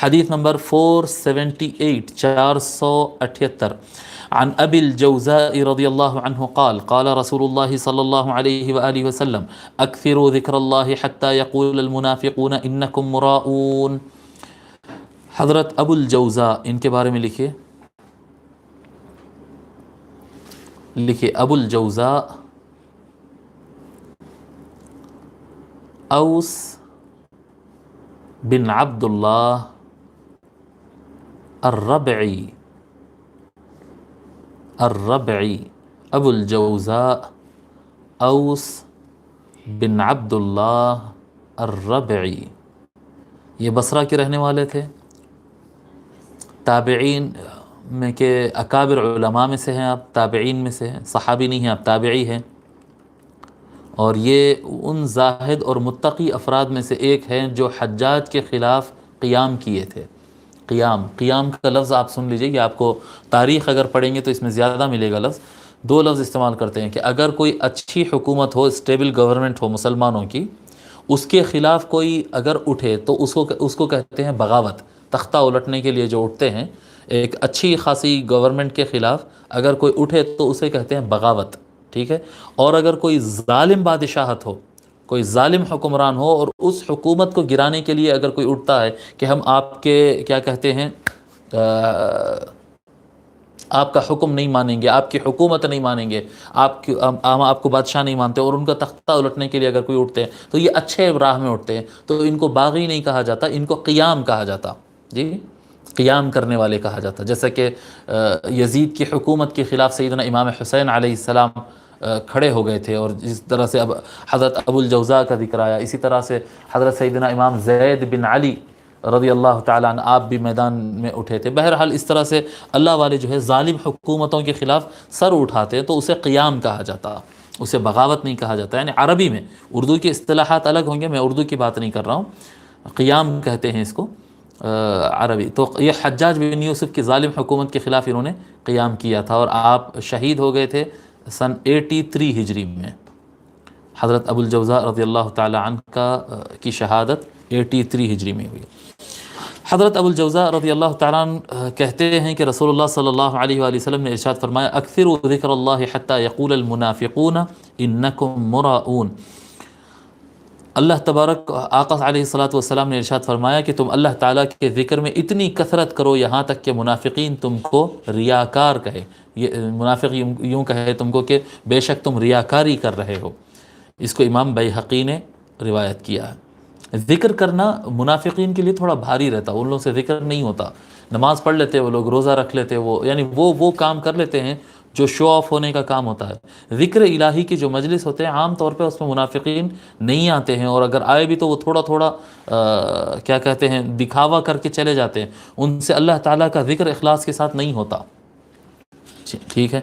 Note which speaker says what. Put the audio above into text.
Speaker 1: حدیث نمبر 478 478 عن ابی الجوزاء رضی اللہ عنہ قال قال رسول اللہ صلی اللہ علیہ وآلہ وسلم اکثروا ذکر اللہ حتی یقول المنافقون انکم مراؤون۔ حضرت ابو الجوزاء، ان کے بارے میں لکھیے ابو الجوزاء اوس بن عبد اللہ الربعی ابو الجوزاء اوس بن عبد اللہ الربعی، یہ بصرہ کے رہنے والے تھے، تابعین میں کے اکابر علماء میں سے ہیں آپ، تابعین میں سے ہیں، صحابی نہیں ہیں آپ، تابعی ہیں، اور یہ ان زاہد اور متقی افراد میں سے ایک ہیں جو حجاج کے خلاف قیام کیے تھے۔ قیام کا لفظ آپ سن لیجئے کہ آپ کو تاریخ اگر پڑھیں گے تو اس میں زیادہ ملے گا لفظ۔ دو لفظ استعمال کرتے ہیں کہ اگر کوئی اچھی حکومت ہو، اسٹیبل گورنمنٹ ہو مسلمانوں کی، اس کے خلاف کوئی اگر اٹھے تو اس کو کہتے ہیں بغاوت۔ تختہ الٹنے کے لیے جو اٹھتے ہیں، ایک اچھی خاصی گورنمنٹ کے خلاف اگر کوئی اٹھے تو اسے کہتے ہیں بغاوت، ٹھیک ہے۔ اور اگر کوئی ظالم بادشاہت ہو، کوئی ظالم حکمران ہو اور اس حکومت کو گرانے کے لیے اگر کوئی اٹھتا ہے کہ ہم آپ کے کیا کہتے ہیں آپ کا حکم نہیں مانیں گے، آپ کی حکومت نہیں مانیں گے، ہم آپ کو بادشاہ نہیں مانتے، اور ان کا تختہ الٹنے کے لیے اگر کوئی اٹھتے ہیں تو یہ اچھے راہ میں اٹھتے ہیں، تو ان کو باغی نہیں کہا جاتا، ان کو قیام کہا جاتا، جی قیام کرنے والے کہا جاتا۔ جیسا کہ یزید کی حکومت کے خلاف سیدنا امام حسین علیہ السلام کھڑے ہو گئے تھے، اور جس طرح سے اب حضرت ابو الجوزاء کا ذکر آیا، اسی طرح سے حضرت سیدنا امام زید بن علی رضی اللہ تعالیٰ عنہ آپ بھی میدان میں اٹھے تھے۔ بہرحال اس طرح سے اللہ والے جو ہے ظالم حکومتوں کے خلاف سر اٹھاتے ہیں تو اسے قیام کہا جاتا، اسے بغاوت نہیں کہا جاتا۔ یعنی عربی میں، اردو کی اصطلاحات الگ ہوں گے، میں اردو کی بات نہیں کر رہا ہوں، قیام کہتے ہیں اس کو عربی۔ تو یہ حجاج بن یوسف کی ظالم حکومت کے خلاف انہوں نے قیام کیا تھا، اور آپ شہید ہو گئے تھے سن 83 ہجری میں۔ حضرت ابو الجوزاء رضی اللہ تعالی عنہ کی شہادت 83 ہجری میں ہوئی۔ حضرت ابو الجوزاء رضی اللہ تعالیٰ عنہ کہتے ہیں کہ رسول اللہ صلی اللہ علیہ وآلہ وسلم نے ارشاد فرمایا اکثروا ذکر اللہ حتی یقول المنافقون انکم مراؤون۔ اللہ تبارک آقا علیہ الصلوۃ والسلام نے ارشاد فرمایا کہ تم اللہ تعالیٰ کے ذکر میں اتنی کثرت کرو یہاں تک کہ منافقین تم کو ریاکار کہے، یہ منافق یوں کہے تم کو کہ بے شک تم ریاکاری کر رہے ہو۔ اس کو امام بیہقی نے روایت کیا ہے۔ ذکر کرنا منافقین کے لیے تھوڑا بھاری رہتا، ان لوگوں سے ذکر نہیں ہوتا، نماز پڑھ لیتے وہ لوگ، روزہ رکھ لیتے وہ، یعنی وہ کام کر لیتے ہیں جو شو آف ہونے کا کام ہوتا ہے۔ ذکر الہی کی جو مجلس ہوتے ہیں عام طور پہ اس میں منافقین نہیں آتے ہیں، اور اگر آئے بھی تو وہ تھوڑا کیا کہتے ہیں دکھاوا کر کے چلے جاتے ہیں، ان سے اللہ تعالیٰ کا ذکر اخلاص کے ساتھ نہیں ہوتا، ٹھیک ہے۔